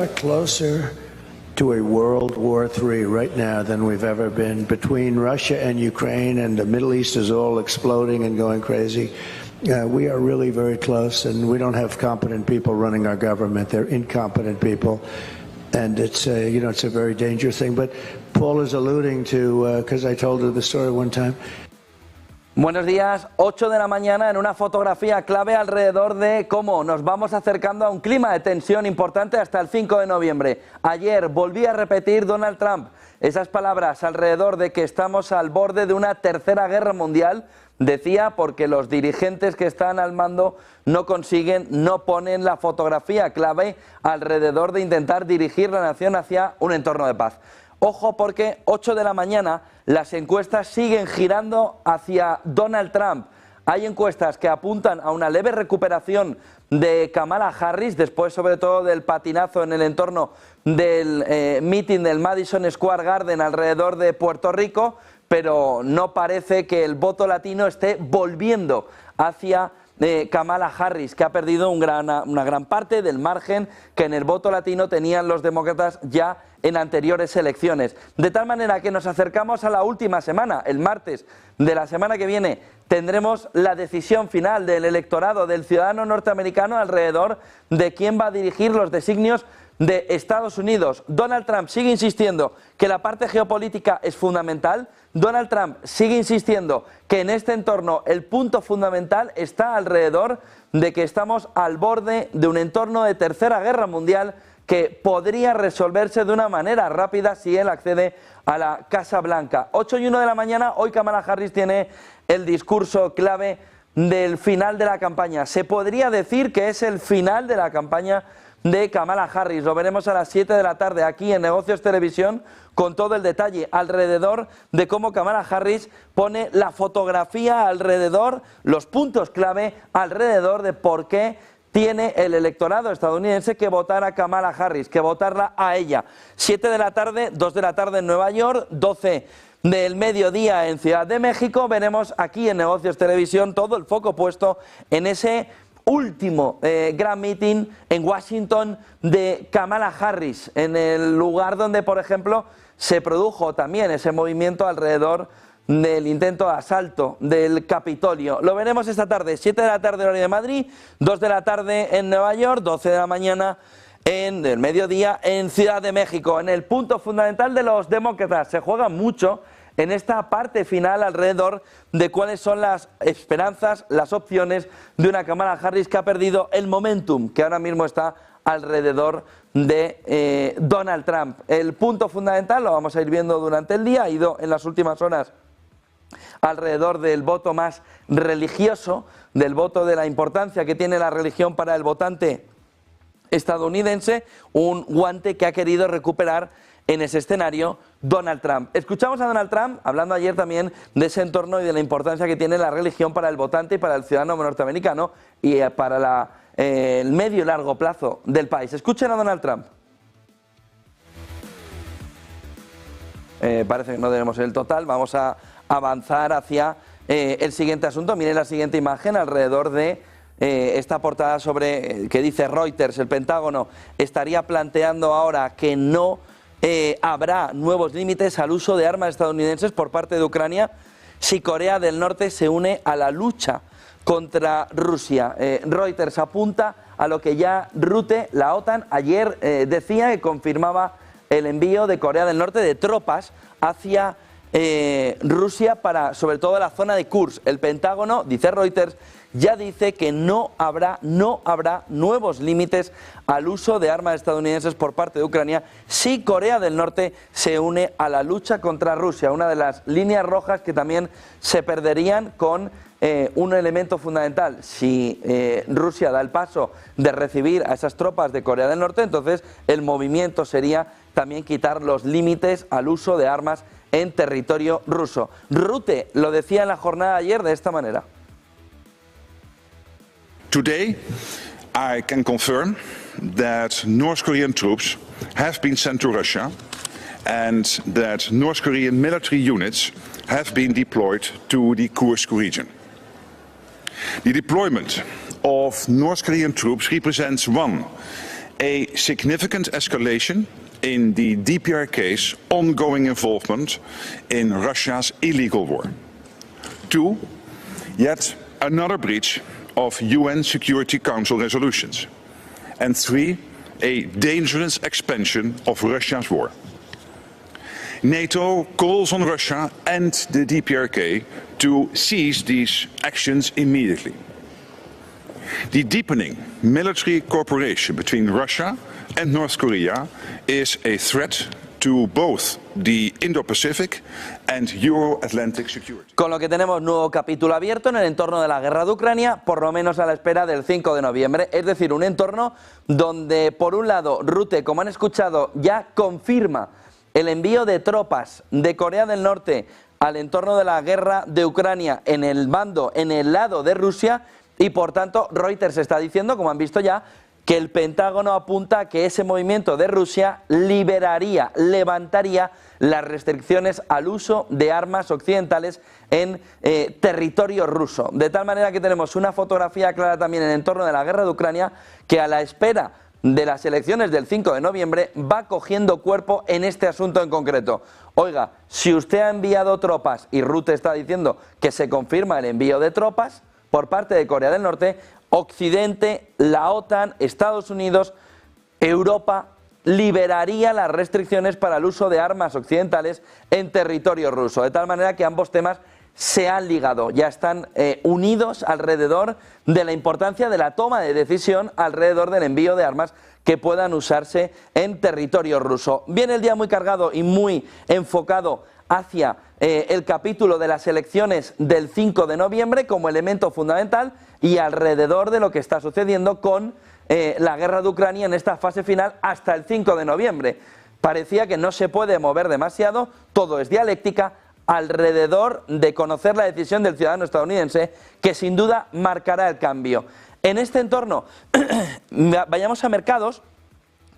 are closer to a World War III right now than we've ever been, between Russia and Ukraine, and the Middle East is all exploding and going crazy. We are really very close, and we don't have competent people running our government. They're incompetent people, and it's it's a very dangerous thing. But Paul is alluding to, because I told her the story one time. Buenos días, 8 de la mañana en una fotografía clave alrededor de cómo nos vamos acercando a un clima de tensión importante hasta el 5 de noviembre. Ayer volví a repetir Donald Trump esas palabras alrededor de que estamos al borde de una tercera guerra mundial. Decía porque los dirigentes que están al mando no consiguen, no ponen la fotografía clave alrededor de intentar dirigir la nación hacia un entorno de paz. Ojo porque 8 de la mañana las encuestas siguen girando hacia Donald Trump. Hay encuestas que apuntan a una leve recuperación de Kamala Harris, después sobre todo del patinazo en el entorno del meeting del Madison Square Garden alrededor de Puerto Rico, pero no parece que el voto latino esté volviendo hacia Kamala Harris, que ha perdido una gran parte del margen que en el voto latino tenían los demócratas ya en anteriores elecciones. De tal manera que nos acercamos a la última semana. El martes de la semana que viene tendremos la decisión final del electorado, del ciudadano norteamericano, alrededor de quién va a dirigir los designios de Estados Unidos. Donald Trump sigue insistiendo que la parte geopolítica es fundamental. Donald Trump sigue insistiendo que en este entorno el punto fundamental está alrededor de que estamos al borde de un entorno de tercera guerra mundial que podría resolverse de una manera rápida si él accede a la Casa Blanca. 8:01 de la mañana, hoy Kamala Harris tiene el discurso clave del final de la campaña. Se podría decir que es el final de la campaña de Kamala Harris. Lo veremos a las 7 de la tarde aquí en Negocios Televisión con todo el detalle alrededor de cómo Kamala Harris pone la fotografía alrededor, los puntos clave alrededor de por qué tiene el electorado estadounidense que votar a Kamala Harris, que votarla a ella. 7 de la tarde, 2 de la tarde en Nueva York, 12 del mediodía en Ciudad de México. Veremos aquí en Negocios Televisión todo el foco puesto en ese último gran meeting en Washington de Kamala Harris, en el lugar donde, por ejemplo, se produjo también ese movimiento alrededor del intento de asalto del Capitolio. Lo veremos esta tarde, 7 de la tarde hora de Madrid, 2 de la tarde en Nueva York, 12 de la mañana en el mediodía en Ciudad de México. En el punto fundamental de los demócratas se juega mucho en esta parte final alrededor de cuáles son las esperanzas, las opciones de una Kamala Harris que ha perdido el momentum que ahora mismo está alrededor de Donald Trump. El punto fundamental lo vamos a ir viendo durante el día, ha ido en las últimas horas alrededor del voto más religioso, del voto de la importancia que tiene la religión para el votante estadounidense, un guante que ha querido recuperar en ese escenario Donald Trump. Escuchamos a Donald Trump hablando ayer también de ese entorno y de la importancia que tiene la religión para el votante y para el ciudadano norteamericano y para el medio y largo plazo del país. Escuchen a Donald Trump. Parece que no tenemos el total, vamos a avanzar hacia el siguiente asunto. Miren la siguiente imagen alrededor de esta portada sobre que dice Reuters. El Pentágono estaría planteando ahora que no habrá nuevos límites al uso de armas estadounidenses por parte de Ucrania si Corea del Norte se une a la lucha contra Rusia. Reuters apunta a lo que ya Rutte, la OTAN, ayer decía que confirmaba el envío de Corea del Norte de tropas hacia Rusia para sobre todo la zona de Kursk. El Pentágono, dice Reuters, ya dice que no habrá nuevos límites al uso de armas estadounidenses por parte de Ucrania si Corea del Norte se une a la lucha contra Rusia. Una de las líneas rojas que también se perderían con un elemento fundamental. Si Rusia da el paso de recibir a esas tropas de Corea del Norte, entonces el movimiento sería también quitar los límites al uso de armas en territorio ruso. Rutte lo decía en la jornada de ayer de esta manera. Today, I can confirm that North Korean troops have been sent to Russia and that North Korean military units have been deployed to the Kursk region. The deployment of North Korean troops represents one a significant escalation in the DPRK's ongoing involvement in Russia's illegal war. 2, yet another breach of UN Security Council resolutions. And 3, a dangerous expansion of Russia's war. NATO calls on Russia and the DPRK to cease these actions immediately. The deepening military cooperation between Russia and North Korea is a threat to both the Indo-Pacific and Euro-Atlantic security. Con lo que tenemos nuevo capítulo abierto en el entorno de la guerra de Ucrania, por lo menos a la espera del 5 de noviembre. Es decir, un entorno donde, por un lado, Rutte, como han escuchado, ya confirma el envío de tropas de Corea del Norte al entorno de la guerra de Ucrania en el lado de Rusia, y por tanto Reuters está diciendo, como han visto ya, que el Pentágono apunta a que ese movimiento de Rusia levantaría las restricciones al uso de armas occidentales en territorio ruso. De tal manera que tenemos una fotografía clara también en el entorno de la guerra de Ucrania, que a la espera de las elecciones del 5 de noviembre va cogiendo cuerpo en este asunto en concreto. Oiga, si usted ha enviado tropas, y Rutte está diciendo que se confirma el envío de tropas por parte de Corea del Norte, Occidente, la OTAN, Estados Unidos, Europa liberaría las restricciones para el uso de armas occidentales en territorio ruso. De tal manera que ambos temas se han ligado, ya están unidos alrededor de la importancia de la toma de decisión alrededor del envío de armas que puedan usarse en territorio ruso. Viene el día muy cargado y muy enfocado hacia el capítulo de las elecciones del 5 de noviembre como elemento fundamental y alrededor de lo que está sucediendo con la guerra de Ucrania en esta fase final hasta el 5 de noviembre. Parecía que no se puede mover demasiado, todo es dialéctica, alrededor de conocer la decisión del ciudadano estadounidense, que sin duda marcará el cambio. En este entorno, vayamos a mercados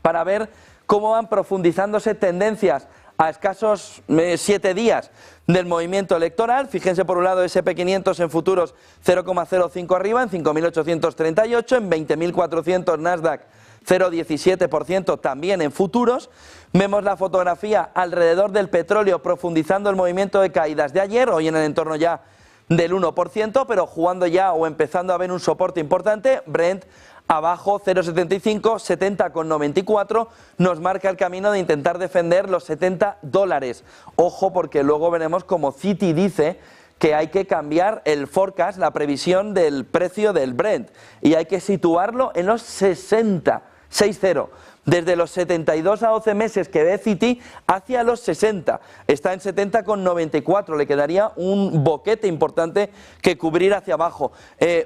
para ver cómo van profundizándose tendencias a escasos 7 días del movimiento electoral. Fíjense por un lado SP500 en futuros 0,05 arriba en 5.838, en 20.400 Nasdaq 0,17% también en futuros. Vemos la fotografía alrededor del petróleo profundizando el movimiento de caídas de ayer, hoy en el entorno ya del 1%, pero jugando ya o empezando a ver un soporte importante. Brent abajo 0,75, 70,94, nos marca el camino de intentar defender los $70. Ojo, porque luego veremos como Citi dice que hay que cambiar el forecast, la previsión del precio del Brent, y hay que situarlo en los 60, 60. Desde los 72 a 12 meses que ve Citi hacia los 60. Está en 70,94. Le quedaría un boquete importante que cubrir hacia abajo.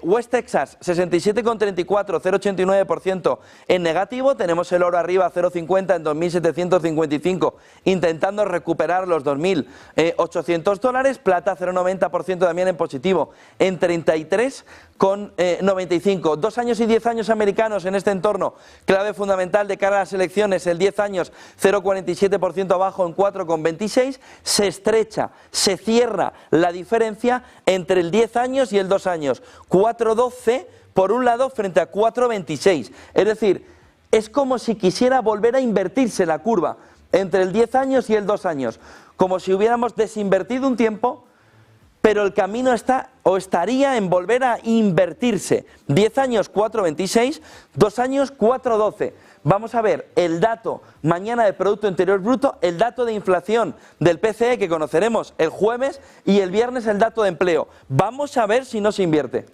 West Texas, 67,34, 0,89% en negativo. Tenemos el oro arriba, 0,50 en 2.755, intentando recuperar los $2.800. Plata, 0,90% también en positivo, en 33,95. 2 años y 10 años americanos en este entorno. Clave fundamental de cara a las elecciones, el 10 años 0,47% abajo en 4,26, se estrecha, se cierra la diferencia entre el 10 años y el 2 años, 4,12 por un lado frente a 4,26, es decir, es como si quisiera volver a invertirse la curva entre el 10 años y el 2 años, como si hubiéramos desinvertido un tiempo, pero el camino está o estaría en volver a invertirse. 10 años 4,26, 2 años 4,12. Vamos a ver el dato mañana de Producto Interior Bruto, el dato de inflación del PCE que conoceremos el jueves y el viernes el dato de empleo. Vamos a ver si no se invierte.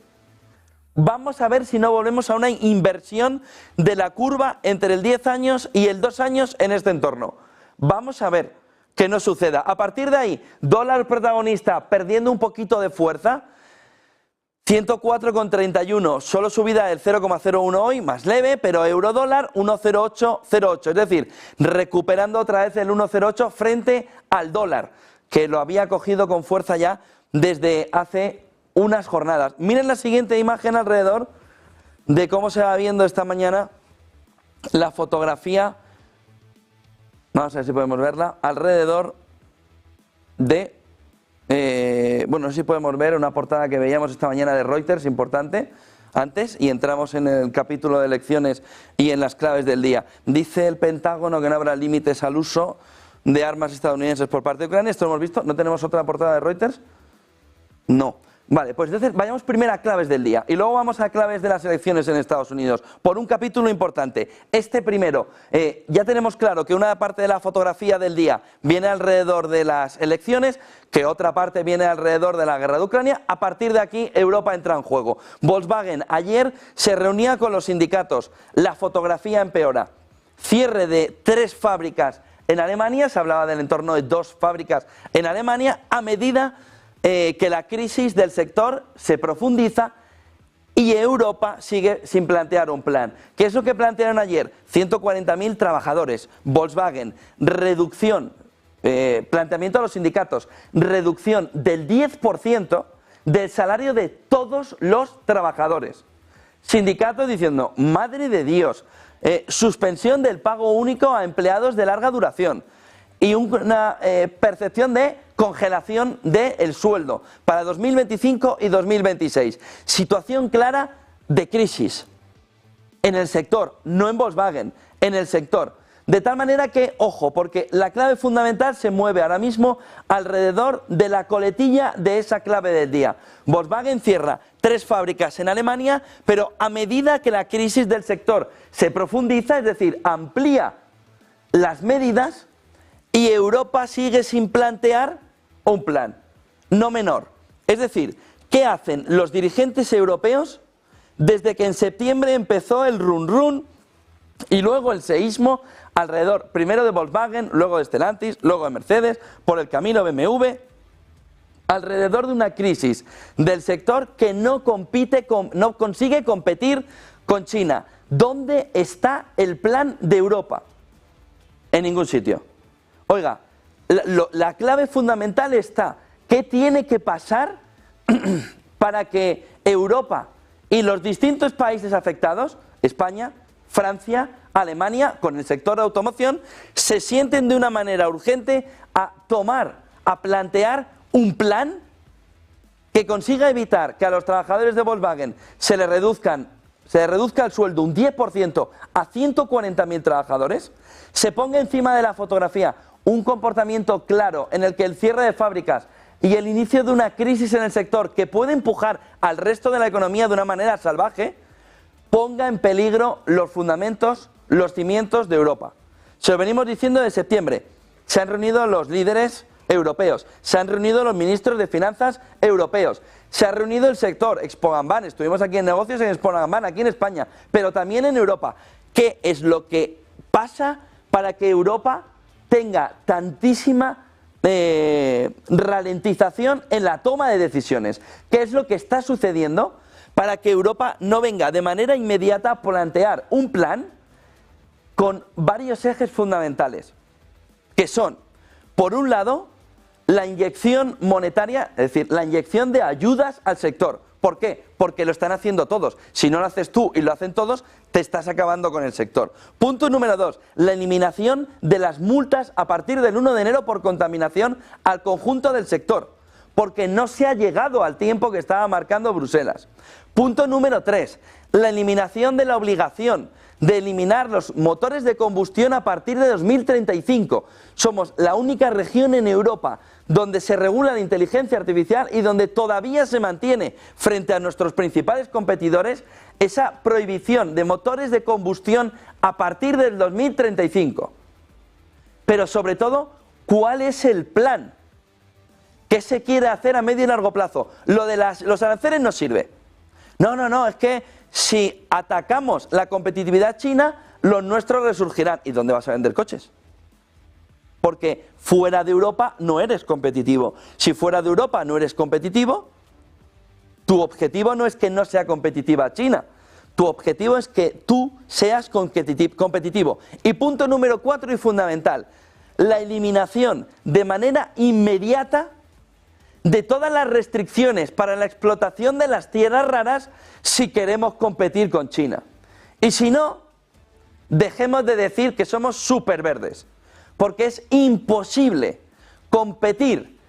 Vamos a ver si no volvemos a una inversión de la curva entre el 10 años y el 2 años en este entorno. Vamos a ver que no suceda. A partir de ahí, dólar protagonista perdiendo un poquito de fuerza, 104,31, solo subida del 0,01 hoy, más leve, pero euro dólar 1,0808, es decir, recuperando otra vez el 1,08 frente al dólar, que lo había cogido con fuerza ya desde hace unas jornadas. Miren la siguiente imagen alrededor de cómo se va viendo esta mañana la fotografía. Vamos a ver si podemos verla, alrededor de, bueno, no sé si podemos ver una portada que veíamos esta mañana de Reuters, importante, antes y entramos en el capítulo de elecciones y en las claves del día. Dice el Pentágono que no habrá límites al uso de armas estadounidenses por parte de Ucrania. Esto lo hemos visto. ¿No tenemos otra portada de Reuters? No. Vale, pues entonces vayamos primero a claves del día y luego vamos a claves de las elecciones en Estados Unidos, por un capítulo importante. Este primero, ya tenemos claro que una parte de la fotografía del día viene alrededor de las elecciones, que otra parte viene alrededor de la guerra de Ucrania. A partir de aquí, Europa entra en juego. Volkswagen ayer se reunía con los sindicatos, la fotografía empeora. Cierre de 3 fábricas en Alemania, se hablaba del entorno de 2 fábricas en Alemania, a medida que la crisis del sector se profundiza y Europa sigue sin plantear un plan. ¿Qué es lo que plantearon ayer? 140.000 trabajadores. Volkswagen, reducción, planteamiento a los sindicatos, reducción del 10% del salario de todos los trabajadores. Sindicatos diciendo, madre de Dios, suspensión del pago único a empleados de larga duración y una percepción de congelación del sueldo para 2025 y 2026. Situación clara de crisis en el sector, no en Volkswagen, en el sector. De tal manera que, ojo, porque la clave fundamental se mueve ahora mismo alrededor de la coletilla de esa clave del día. Volkswagen cierra 3 fábricas en Alemania, pero a medida que la crisis del sector se profundiza, es decir, amplía las medidas, y Europa sigue sin plantear un plan, no menor. Es decir, ¿qué hacen los dirigentes europeos desde que en septiembre empezó el run run y luego el seísmo alrededor, primero de Volkswagen, luego de Stellantis, luego de Mercedes, por el camino BMW, alrededor de una crisis del sector que no consigue competir con China? ¿Dónde está el plan de Europa? En ningún sitio. Oiga, la clave fundamental está, ¿qué tiene que pasar para que Europa y los distintos países afectados, España, Francia, Alemania, con el sector de automoción, se sienten de una manera urgente a plantear un plan que consiga evitar que a los trabajadores de Volkswagen se les reduzca el sueldo un 10% a 140.000 trabajadores, se ponga encima de la fotografía un comportamiento claro en el que el cierre de fábricas y el inicio de una crisis en el sector que puede empujar al resto de la economía de una manera salvaje, ponga en peligro los fundamentos, los cimientos de Europa. Se lo venimos diciendo desde septiembre. Se han reunido los líderes europeos, se han reunido los ministros de finanzas europeos, se ha reunido el sector, Expo Gamban, estuvimos aquí en negocios en Expo Gamban, aquí en España, pero también en Europa. ¿Qué es lo que pasa para que Europa tenga tantísima ralentización en la toma de decisiones? ¿Qué es lo que está sucediendo para que Europa no venga de manera inmediata a plantear un plan con varios ejes fundamentales? Que son, por un lado, la inyección monetaria, es decir, la inyección de ayudas al sector. ¿Por qué? Porque lo están haciendo todos. Si no lo haces tú y lo hacen todos, te estás acabando con el sector. Punto número 2, la eliminación de las multas a partir del 1 de enero por contaminación al conjunto del sector, porque no se ha llegado al tiempo que estaba marcando Bruselas. Punto número 3, la eliminación de la obligación de eliminar los motores de combustión a partir de 2035. Somos la única región en Europa donde se regula la inteligencia artificial y donde todavía se mantiene frente a nuestros principales competidores esa prohibición de motores de combustión a partir del 2035. Pero sobre todo, ¿cuál es el plan? ¿Qué se quiere hacer a medio y largo plazo? Lo de los aranceles no sirve. No, es que si atacamos la competitividad china, los nuestros resurgirán. ¿Y dónde vas a vender coches? Porque fuera de Europa no eres competitivo. Si fuera de Europa no eres competitivo, tu objetivo no es que no sea competitiva China. Tu objetivo es que tú seas competitivo. Y punto número 4 y fundamental, la eliminación de manera inmediata de todas las restricciones para la explotación de las tierras raras si queremos competir con China. Y si no, dejemos de decir que somos superverdes, porque es imposible competir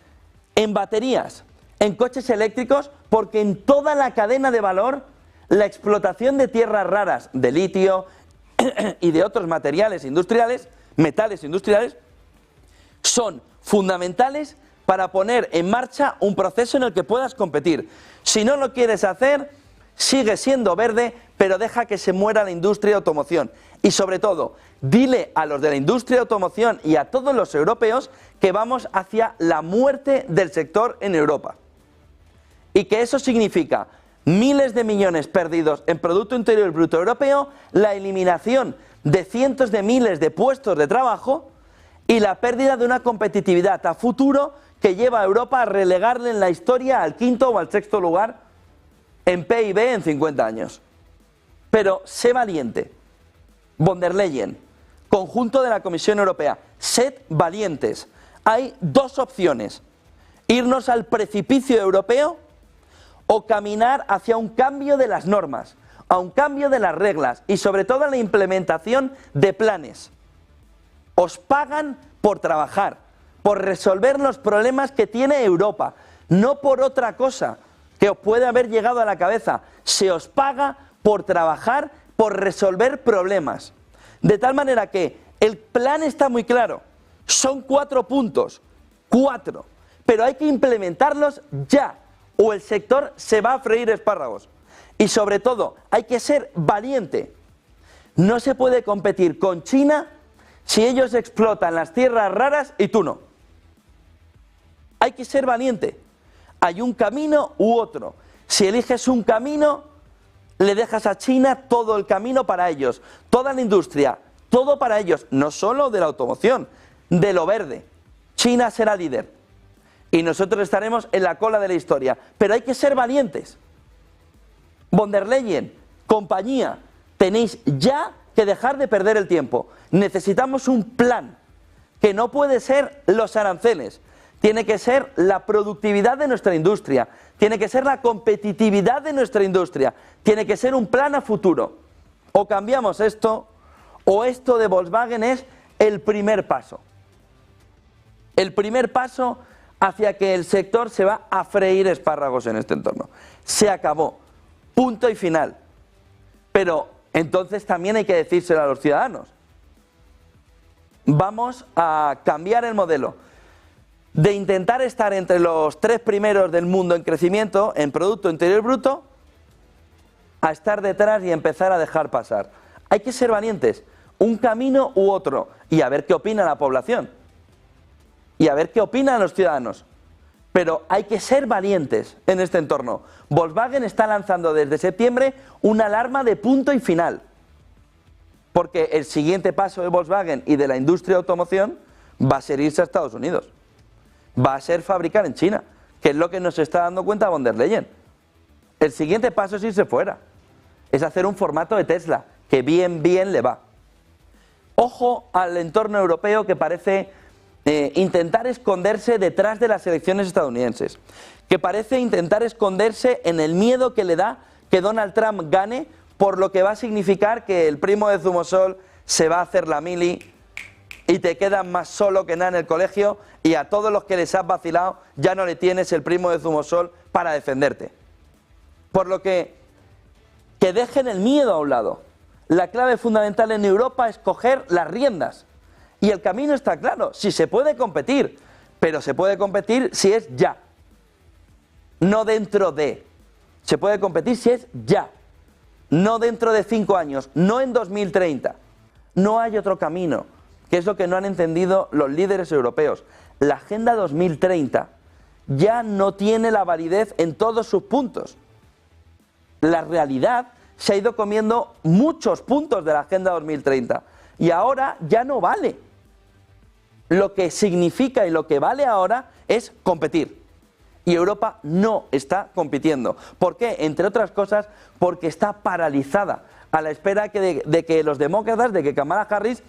en baterías, en coches eléctricos, porque en toda la cadena de valor La explotación de tierras raras, de litio y de otros materiales industriales, metales industriales, son fundamentales para poner en marcha un proceso en el que puedas competir. Si no lo quieres hacer, sigue siendo verde, pero deja que se muera la industria de automoción. Y sobre todo, dile a los de la industria de automoción y a todos los europeos que vamos hacia la muerte del sector en Europa. Y que eso significa miles de millones perdidos en Producto Interior Bruto Europeo, la eliminación de cientos de miles de puestos de trabajo y la pérdida de una competitividad a futuro que lleva a Europa a relegarle en la historia al quinto o al sexto lugar en PIB en 50 años. Pero sé valiente. Von der Leyen, conjunto de la Comisión Europea, sed valientes. Hay dos opciones: irnos al precipicio europeo o caminar hacia un cambio de las normas, a un cambio de las reglas y sobre todo a la implementación de planes. Os pagan por trabajar, por resolver los problemas que tiene Europa, no por otra cosa que os puede haber llegado a la cabeza. Se os paga por trabajar, por resolver problemas. De tal manera que el plan está muy claro, son 4 puntos, 4, pero hay que implementarlos ya, o el sector se va a freír espárragos. Y sobre todo, hay que ser valiente. No se puede competir con China si ellos explotan las tierras raras y tú no. Hay que ser valiente. Hay un camino u otro. Si eliges un camino, le dejas a China todo el camino para ellos, toda la industria, todo para ellos, no solo de la automoción, de lo verde. China será líder y nosotros estaremos en la cola de la historia, pero hay que ser valientes. Von der Leyen, compañía, tenéis ya que dejar de perder el tiempo. Necesitamos un plan que no puede ser los aranceles, tiene que ser la productividad de nuestra industria, tiene que ser la competitividad de nuestra industria, tiene que ser un plan a futuro. O cambiamos esto, o esto de Volkswagen es el primer paso. El primer paso hacia que el sector se va a freír espárragos en este entorno. Se acabó. Punto y final. Pero entonces también hay que decírselo a los ciudadanos. Vamos a cambiar el modelo de intentar estar entre los 3 primeros del mundo en crecimiento, en Producto Interior Bruto, a estar detrás y empezar a dejar pasar. Hay que ser valientes, un camino u otro, y a ver qué opina la población, y a ver qué opinan los ciudadanos. Pero hay que ser valientes en este entorno. Volkswagen está lanzando desde septiembre una alarma de punto y final, porque el siguiente paso de Volkswagen y de la industria de automoción va a ser irse a Estados Unidos. Va a ser fabricar en China, que es lo que nos está dando cuenta Von der Leyen. El siguiente paso es irse fuera, es hacer un formato de Tesla, que bien le va. Ojo al entorno europeo que parece intentar esconderse detrás de las elecciones estadounidenses, que parece intentar esconderse en el miedo que le da que Donald Trump gane, por lo que va a significar que el primo de Zumosol se va a hacer la mili y te quedas más solo que nada en el colegio, y a todos los que les has vacilado ya no le tienes el primo de Zumosol para defenderte. Por lo que dejen el miedo a un lado. La clave fundamental en Europa es coger las riendas. Y el camino está claro, si se puede competir, pero se puede competir si es ya. No dentro de. Se puede competir si es ya. No dentro de 5 años, no en 2030. No hay otro camino, que es lo que no han entendido los líderes europeos. La Agenda 2030 ya no tiene la validez en todos sus puntos. La realidad se ha ido comiendo muchos puntos de la Agenda 2030 y ahora ya no vale. Lo que significa y lo que vale ahora es competir. Y Europa no está compitiendo. ¿Por qué? Entre otras cosas, porque está paralizada a la espera de que los demócratas, de que Kamala Harris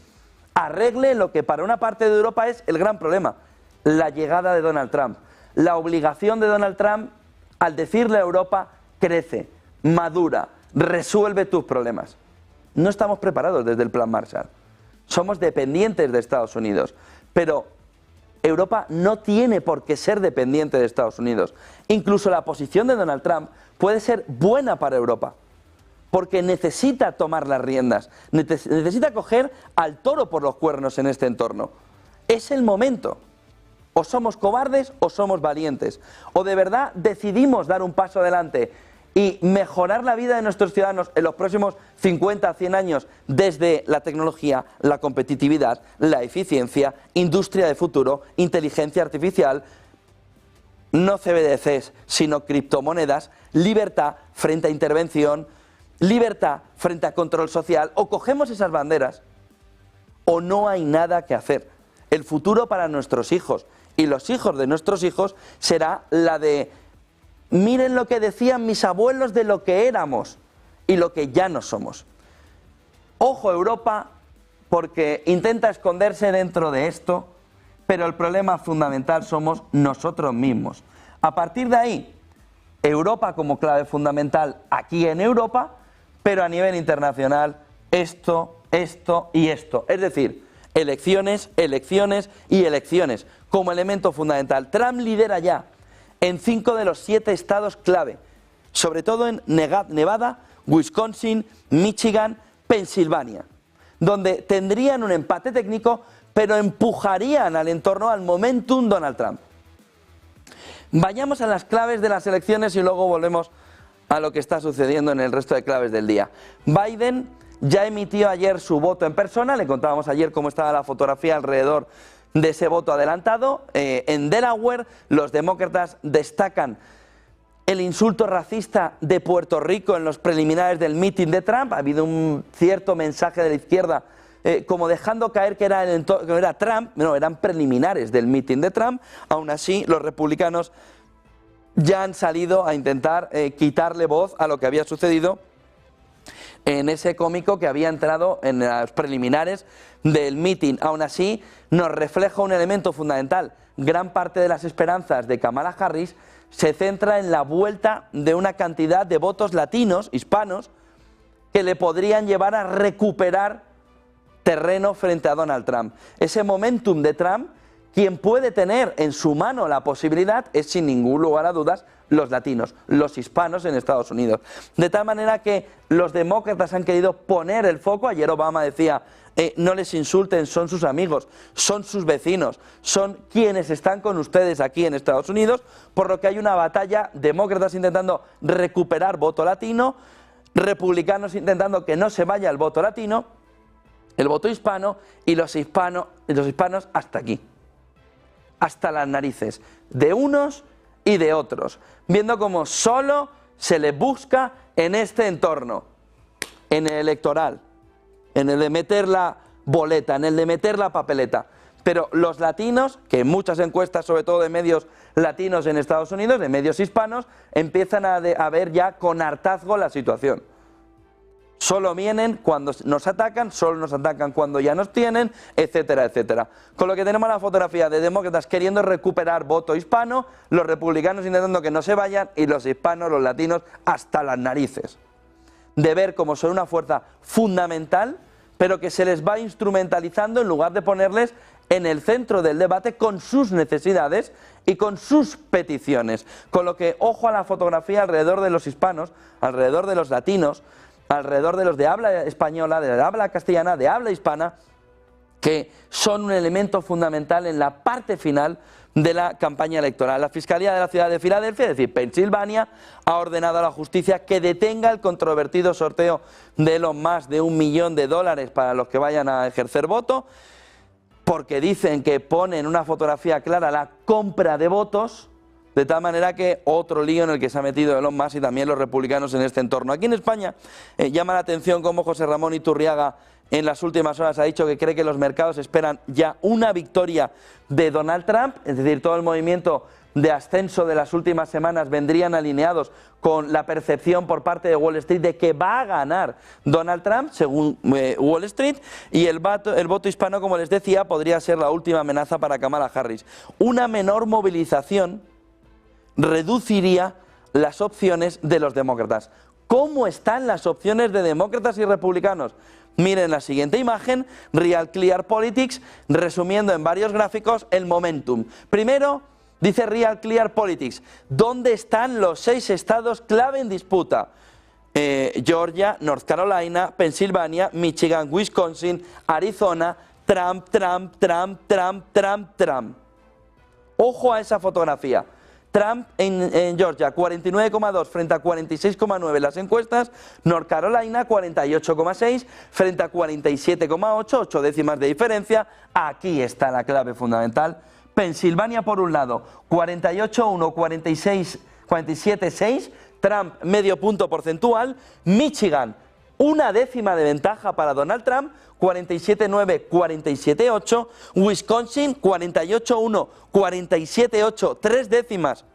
arregle lo que para una parte de Europa es el gran problema, la llegada de Donald Trump. La obligación de Donald Trump, al decirle a Europa, crece, madura, resuelve tus problemas. No estamos preparados desde el Plan Marshall. Somos dependientes de Estados Unidos. Pero Europa no tiene por qué ser dependiente de Estados Unidos. Incluso la posición de Donald Trump puede ser buena para Europa. porque necesita tomar las riendas, necesita coger al toro por los cuernos en este entorno. Es el momento. O somos cobardes o somos valientes. O de verdad decidimos dar un paso adelante y mejorar la vida de nuestros ciudadanos en los próximos 50, 100 años desde la tecnología, la competitividad, la eficiencia, industria de futuro, inteligencia artificial, no CBDCs, sino criptomonedas, libertad frente a intervención, libertad frente a control social, o cogemos esas banderas o no hay nada que hacer. El futuro para nuestros hijos y los hijos de nuestros hijos será la de miren lo que decían mis abuelos de lo que éramos y lo que ya no somos. Ojo Europa, porque intenta esconderse dentro de esto, pero el problema fundamental somos nosotros mismos. A partir de ahí, Europa como clave fundamental aquí en Europa, pero a nivel internacional, esto y esto. Es decir, elecciones, elecciones y elecciones como elemento fundamental. Trump lidera ya en 5 de los 7 estados clave, sobre todo en Nevada, Wisconsin, Michigan, Pensilvania, donde tendrían un empate técnico, pero empujarían al entorno, al momentum Donald Trump. Vayamos a las claves de las elecciones y luego volvemos a lo que está sucediendo en el resto de claves del día. Biden ya emitió ayer su voto en persona, le contábamos ayer cómo estaba la fotografía alrededor de ese voto adelantado. En Delaware los demócratas destacan el insulto racista de Puerto Rico en los preliminares del mitin de Trump. Ha habido un cierto mensaje de la izquierda como dejando caer que era Trump, no, eran preliminares del mitin de Trump. Aún así, los republicanos ya han salido a intentar quitarle voz a lo que había sucedido en ese cómico que había entrado en las preliminares del mitin. Aún así, nos refleja un elemento fundamental. Gran parte de las esperanzas de Kamala Harris se centra en la vuelta de una cantidad de votos latinos, hispanos, que le podrían llevar a recuperar terreno frente a Donald Trump. Ese momentum de Trump, quien puede tener en su mano la posibilidad es, sin ningún lugar a dudas, los latinos, los hispanos en Estados Unidos. De tal manera que los demócratas han querido poner el foco. Ayer Obama decía, no les insulten, son sus amigos, son sus vecinos, son quienes están con ustedes aquí en Estados Unidos, por lo que hay una batalla, demócratas intentando recuperar voto latino, republicanos intentando que no se vaya el voto latino, el voto hispano, y los hispanos hasta aquí, hasta las narices, de unos y de otros, viendo cómo solo se les busca en este entorno, en el electoral, en el de meter la boleta, en el de meter la papeleta. Pero los latinos, que en muchas encuestas, sobre todo de medios latinos en Estados Unidos, de medios hispanos, empiezan a ver ya con hartazgo la situación. Solo vienen cuando nos atacan, solo nos atacan cuando ya nos tienen, etcétera, etcétera. Con lo que tenemos la fotografía de demócratas queriendo recuperar voto hispano, los republicanos intentando que no se vayan y los hispanos, los latinos, hasta las narices de ver cómo son una fuerza fundamental, pero que se les va instrumentalizando en lugar de ponerles en el centro del debate con sus necesidades y con sus peticiones. Con lo que, ojo a la fotografía alrededor de los hispanos, alrededor de los latinos, alrededor de los de habla española, de habla castellana, de habla hispana, que son un elemento fundamental en la parte final de la campaña electoral. La Fiscalía de la ciudad de Filadelfia, es decir, Pensilvania, ha ordenado a la justicia que detenga el controvertido sorteo de los más de $1 millón para los que vayan a ejercer voto, porque dicen que pone en una fotografía clara la compra de votos, de tal manera que otro lío en el que se ha metido Elon Musk y también los republicanos en este entorno. Aquí en España llama la atención cómo José Ramón Iturriaga en las últimas horas ha dicho que cree que los mercados esperan ya una victoria de Donald Trump, es decir, todo el movimiento de ascenso de las últimas semanas vendrían alineados con la percepción por parte de Wall Street de que va a ganar Donald Trump, según Wall Street, y el voto hispano, como les decía, podría ser la última amenaza para Kamala Harris. Una menor movilización reduciría las opciones de los demócratas. ¿Cómo están las opciones de demócratas y republicanos? Miren la siguiente imagen, Real Clear Politics, resumiendo en varios gráficos el momentum. Primero, dice Real Clear Politics, ¿dónde están los 6 estados clave en disputa? Georgia, North Carolina, Pensilvania, Michigan, Wisconsin, Arizona, Trump, Trump, Trump, Trump, Trump, Trump. Ojo a esa fotografía. Trump en Georgia, 49,2 frente a 46,9 las encuestas. North Carolina, 48,6 frente a 47,8, 8 décimas de diferencia. Aquí está la clave fundamental. Pensilvania, por un lado, 48,1, 47,6, Trump medio punto porcentual. Michigan, una décima de ventaja para Donald Trump, 47,9, 47,8. Wisconsin, 48,1, 47,8, 3 décimas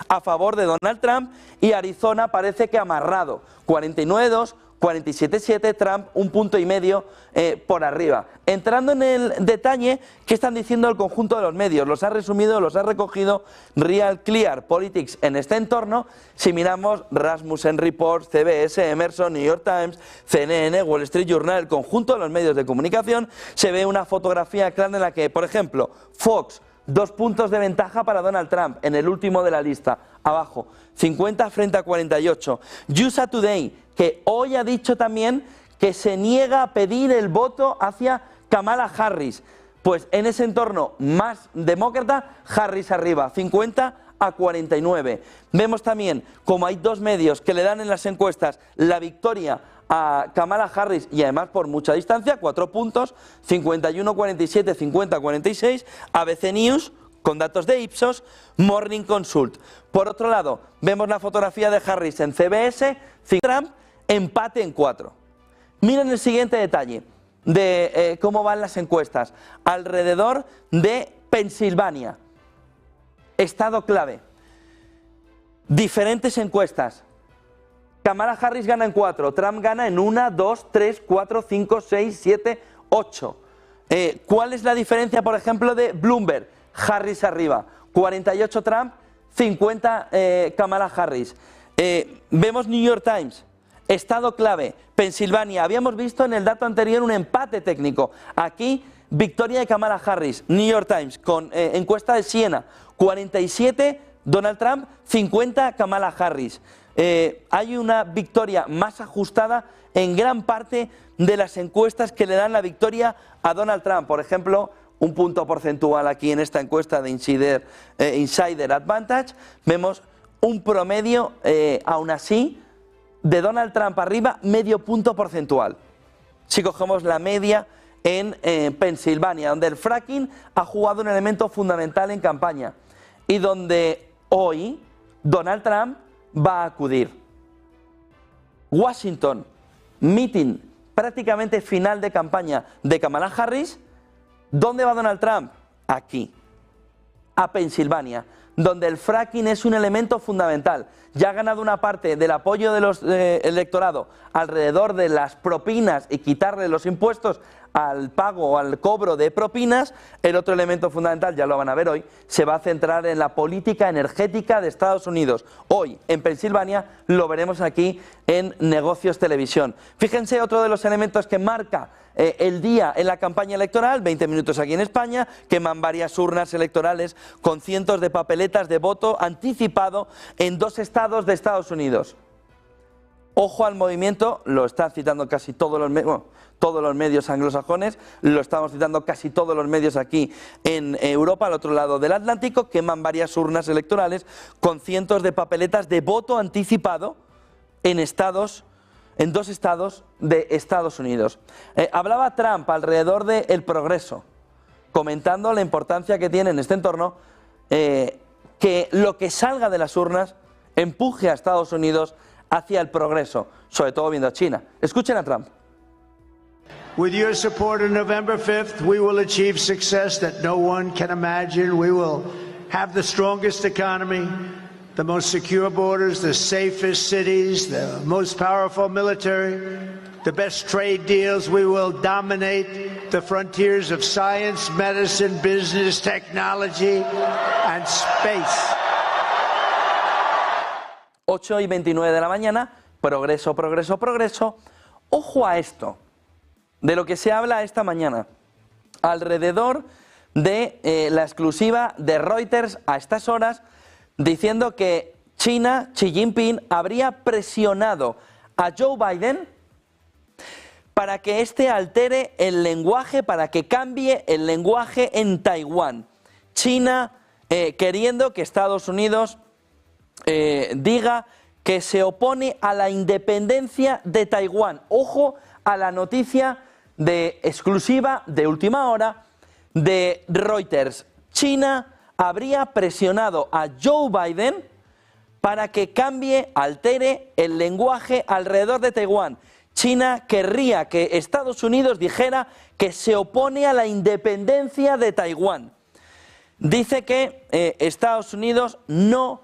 a favor de Donald Trump. Y Arizona parece que amarrado, 49,2, 47,7, Trump un punto y medio por arriba. Entrando en el detalle, ¿qué están diciendo el conjunto de los medios? Los ha resumido, los ha recogido Real Clear Politics en este entorno. Si miramos Rasmussen Report, CBS, Emerson, New York Times, CNN, Wall Street Journal, el conjunto de los medios de comunicación, se ve una fotografía clara en la que, por ejemplo, Fox, 2 puntos de ventaja para Donald Trump en el último de la lista, abajo, 50 frente a 48. USA Today, que hoy ha dicho también que se niega a pedir el voto hacia Kamala Harris. Pues en ese entorno más demócrata, Harris arriba, 50 a 49. Vemos también como hay dos medios que le dan en las encuestas la victoria a Kamala Harris y además por mucha distancia, 4 puntos, 51-47, 50-46, ABC News con datos de Ipsos, Morning Consult. Por otro lado, vemos la fotografía de Harris en CBS, Trump, empate en 4. Miren el siguiente detalle de cómo van las encuestas. Alrededor de Pensilvania, estado clave. Diferentes encuestas. Kamala Harris gana en 4, Trump gana en 1, 2, 3, 4, 5, 6, 7, 8. ¿Cuál es la diferencia, por ejemplo, de Bloomberg? Harris arriba, 48 Trump, 50 Kamala Harris. Vemos New York Times, estado clave, Pensilvania. Habíamos visto en el dato anterior un empate técnico. Aquí, victoria de Kamala Harris. New York Times, con encuesta de Siena, 47 Donald Trump, 50 Kamala Harris. Hay una victoria más ajustada en gran parte de las encuestas que le dan la victoria a Donald Trump. Por ejemplo, un punto porcentual aquí en esta encuesta de Insider Advantage. Vemos un promedio, aún así, de Donald Trump arriba, medio punto porcentual. Si cogemos la media en Pensilvania, donde el fracking ha jugado un elemento fundamental en campaña y donde hoy Donald Trump va a acudir. Washington, meeting prácticamente final de campaña de Kamala Harris. ¿Dónde va Donald Trump? Aquí, a Pensilvania, donde el fracking es un elemento fundamental. Ya ha ganado una parte del apoyo de los electorado alrededor de las propinas y quitarle los impuestos al pago o al cobro de propinas. El otro elemento fundamental, ya lo van a ver hoy, se va a centrar en la política energética de Estados Unidos. Hoy, en Pensilvania, lo veremos aquí en Negocios Televisión. Fíjense otro de los elementos que marca el día en la campaña electoral, 20 minutos aquí en España, queman varias urnas electorales con cientos de papeletas de voto anticipado en 2 estados de Estados Unidos. Ojo al movimiento, lo están citando casi todos los medios anglosajones, lo estamos citando casi todos los medios aquí en Europa, al otro lado del Atlántico, queman varias urnas electorales con cientos de papeletas de voto anticipado en 2 estados de Estados Unidos. Hablaba Trump alrededor del progreso, comentando la importancia que tiene en este entorno que lo que salga de las urnas empuje a Estados Unidos hacia el progreso, sobre todo viendo a China. Escuchen a Trump. With your support on November 5th, we will achieve success that no one can imagine. We will have the strongest economy, the most secure borders, the safest cities, the most powerful military, the best trade deals. We will dominate the frontiers of science, medicine, business, technology, and space. 8:29 de la mañana, progreso, progreso, progreso. Ojo a esto, de lo que se habla esta mañana, alrededor de la exclusiva de Reuters a estas horas, diciendo que China, Xi Jinping, habría presionado a Joe Biden para que éste altere el lenguaje, para que cambie el lenguaje en Taiwán. China queriendo que Estados Unidos diga que se opone a la independencia de Taiwán. Ojo a la noticia de exclusiva de última hora de Reuters. China habría presionado a Joe Biden para que cambie, altere el lenguaje alrededor de Taiwán. China querría que Estados Unidos dijera que se opone a la independencia de Taiwán. Dice que Estados Unidos no,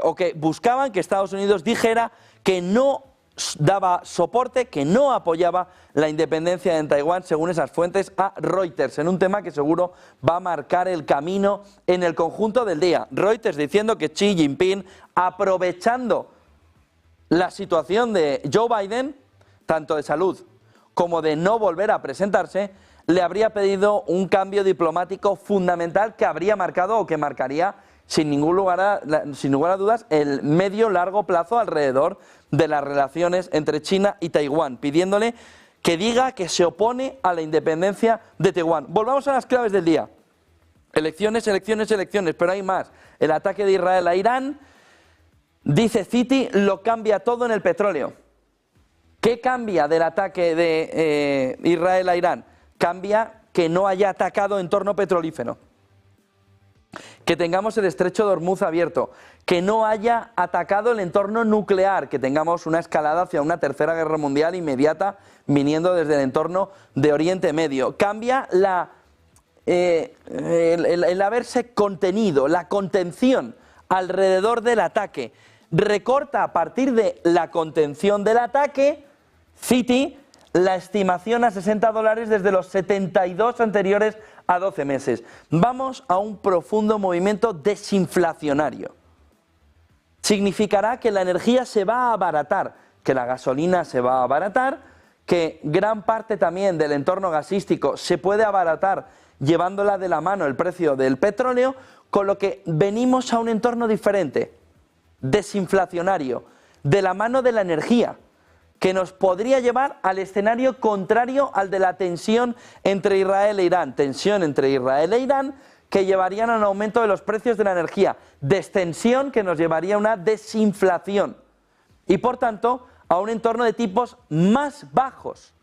o que buscaban que Estados Unidos dijera que no daba soporte, que no apoyaba la independencia en Taiwán, según esas fuentes, a Reuters, en un tema que seguro va a marcar el camino en el conjunto del día. Reuters diciendo que Xi Jinping, aprovechando la situación de Joe Biden, tanto de salud como de no volver a presentarse, le habría pedido un cambio diplomático fundamental que habría marcado o que marcaría sin ningún lugar a dudas el medio-largo plazo alrededor de las relaciones entre China y Taiwán, pidiéndole que diga que se opone a la independencia de Taiwán. Volvamos a las claves del día. Elecciones, elecciones, elecciones, pero hay más. El ataque de Israel a Irán, dice Citi, lo cambia todo en el petróleo. ¿Qué cambia del ataque de Israel a Irán? Cambia que no haya atacado entorno petrolífero, que tengamos el estrecho de Hormuz abierto, que no haya atacado el entorno nuclear, que tengamos una escalada hacia una tercera guerra mundial inmediata viniendo desde el entorno de Oriente Medio. Cambia el haberse contenido, la contención alrededor del ataque. Recorta a partir de la contención del ataque, Citi, la estimación a $60 desde los 72 anteriores a 12 meses. Vamos a un profundo movimiento desinflacionario. Significará que la energía se va a abaratar, que la gasolina se va a abaratar, que gran parte también del entorno gasístico se puede abaratar llevándola de la mano el precio del petróleo, con lo que venimos a un entorno diferente, desinflacionario, de la mano de la energía, que nos podría llevar al escenario contrario al de la tensión entre Israel e Irán. Tensión entre Israel e Irán que llevarían a un aumento de los precios de la energía. Destensión que nos llevaría a una desinflación. Y por tanto, a un entorno de tipos más bajos.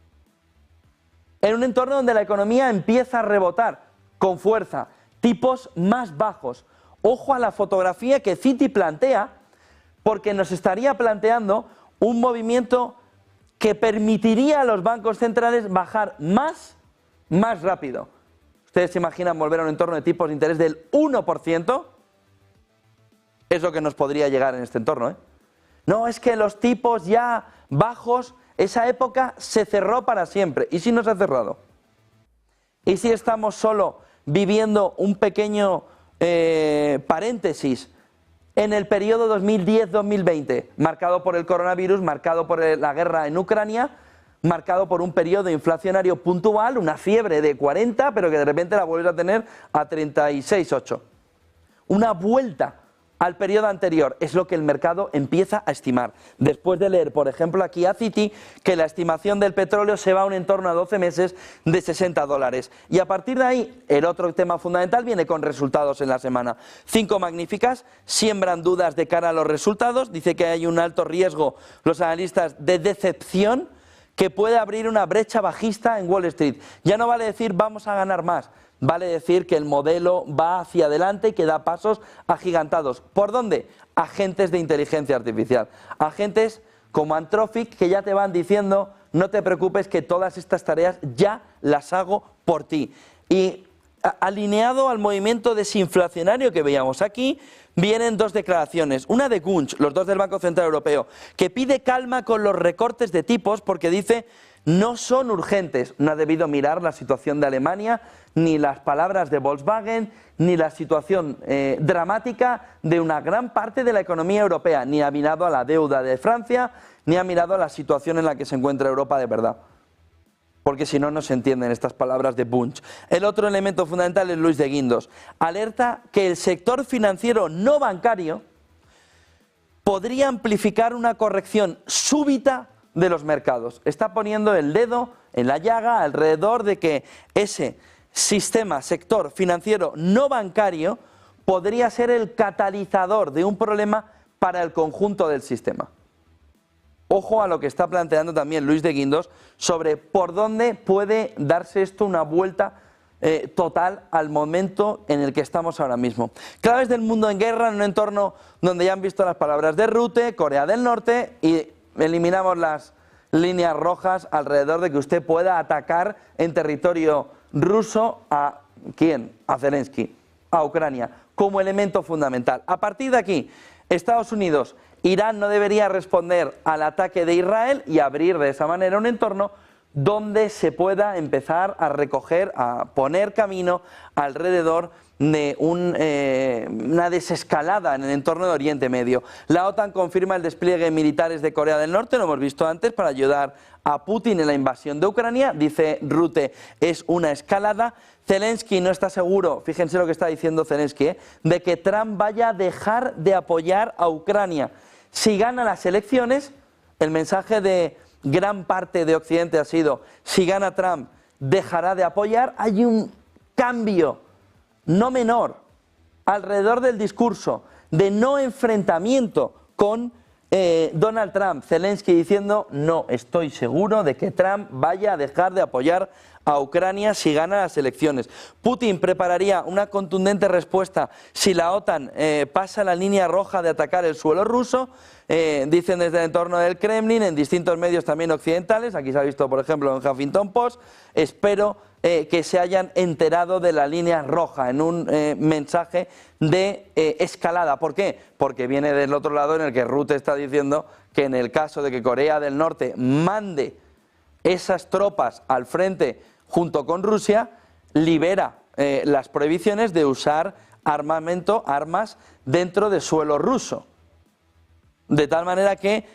En un entorno donde la economía empieza a rebotar con fuerza. Tipos más bajos. Ojo a la fotografía que Citi plantea, porque nos estaría planteando un movimiento que permitiría a los bancos centrales bajar más rápido. ¿Ustedes se imaginan volver a un entorno de tipos de interés del 1%? Es lo que nos podría llegar en este entorno, ¿eh? No, es que los tipos ya bajos, esa época se cerró para siempre. ¿Y si no se ha cerrado? ¿Y si estamos solo viviendo un pequeño paréntesis en el periodo 2010-2020, marcado por el coronavirus, marcado por la guerra en Ucrania, marcado por un periodo inflacionario puntual, una fiebre de 40, pero que de repente la vuelves a tener a 36,8. Una vuelta al periodo anterior es lo que el mercado empieza a estimar. Después de leer, por ejemplo, aquí a Citi, que la estimación del petróleo se va a un entorno a 12 meses de $60. Y a partir de ahí, el otro tema fundamental viene con resultados en la semana. 5 magníficas, siembran dudas de cara a los resultados, dice que hay un alto riesgo, los analistas, de decepción, que puede abrir una brecha bajista en Wall Street. Ya no vale decir vamos a ganar más, vale decir que el modelo va hacia adelante y que da pasos agigantados. ¿Por dónde? Agentes de inteligencia artificial, agentes como Anthropic que ya te van diciendo no te preocupes que todas estas tareas ya las hago por ti. Y alineado al movimiento desinflacionario que veíamos aquí, vienen 2 declaraciones. Una de Gunch, los 2 del Banco Central Europeo, que pide calma con los recortes de tipos porque dice no son urgentes. No ha debido mirar la situación de Alemania, ni las palabras de Volkswagen, ni la situación dramática de una gran parte de la economía europea. Ni ha mirado a la deuda de Francia, ni ha mirado a la situación en la que se encuentra Europa de verdad. Porque si no, no se entienden estas palabras de Bunch. El otro elemento fundamental es Luis de Guindos. Alerta que el sector financiero no bancario podría amplificar una corrección súbita de los mercados. Está poniendo el dedo en la llaga alrededor de que ese sector financiero no bancario podría ser el catalizador de un problema para el conjunto del sistema. Ojo a lo que está planteando también Luis de Guindos sobre por dónde puede darse esto una vuelta total al momento en el que estamos ahora mismo. Claves del mundo en guerra en un entorno donde ya han visto las palabras de Rutte, Corea del Norte, y eliminamos las líneas rojas alrededor de que usted pueda atacar en territorio ruso a ¿quién? A Zelensky, a Ucrania, como elemento fundamental. A partir de aquí, Estados Unidos, Irán no debería responder al ataque de Israel y abrir de esa manera un entorno donde se pueda empezar a recoger, a poner camino alrededor de una desescalada en el entorno de Oriente Medio. La OTAN confirma el despliegue de militares de Corea del Norte, lo hemos visto antes, para ayudar a Putin en la invasión de Ucrania. Dice Rutte, es una escalada. Zelensky no está seguro, fíjense lo que está diciendo Zelensky, de que Trump vaya a dejar de apoyar a Ucrania. Si gana las elecciones, el mensaje de gran parte de Occidente ha sido, si gana Trump, dejará de apoyar. Hay un cambio no menor alrededor del discurso de no enfrentamiento con Donald Trump. Zelensky diciendo, no estoy seguro de que Trump vaya a dejar de apoyar a Ucrania si gana las elecciones. Putin prepararía una contundente respuesta si la OTAN pasa la línea roja de atacar el suelo ruso. Dicen desde el entorno del Kremlin, en distintos medios también occidentales, aquí se ha visto por ejemplo en Huffington Post, espero que se hayan enterado de la línea roja en un mensaje de escalada. ¿Por qué? Porque viene del otro lado en el que Rutte está diciendo que en el caso de que Corea del Norte mande esas tropas al frente junto con Rusia, libera las prohibiciones de usar armas dentro de suelo ruso. De tal manera que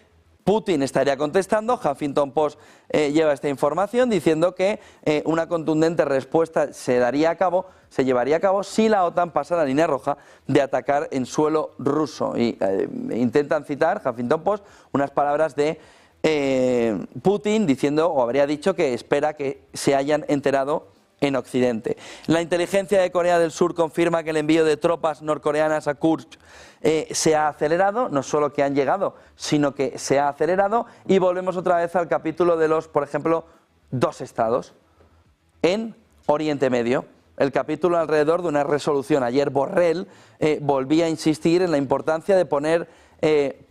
Putin estaría contestando, Huffington Post lleva esta información diciendo que una contundente respuesta se llevaría a cabo si la OTAN pasa la línea roja de atacar en suelo ruso. Y intentan citar, Huffington Post, unas palabras de Putin diciendo, o habría dicho, que espera que se hayan enterado en Occidente. La inteligencia de Corea del Sur confirma que el envío de tropas norcoreanas a Kursk se ha acelerado, no solo que han llegado, sino que se ha acelerado, y volvemos otra vez al capítulo de los, por ejemplo, dos estados en Oriente Medio. El capítulo alrededor de una resolución. Ayer Borrell volvía a insistir en la importancia de poner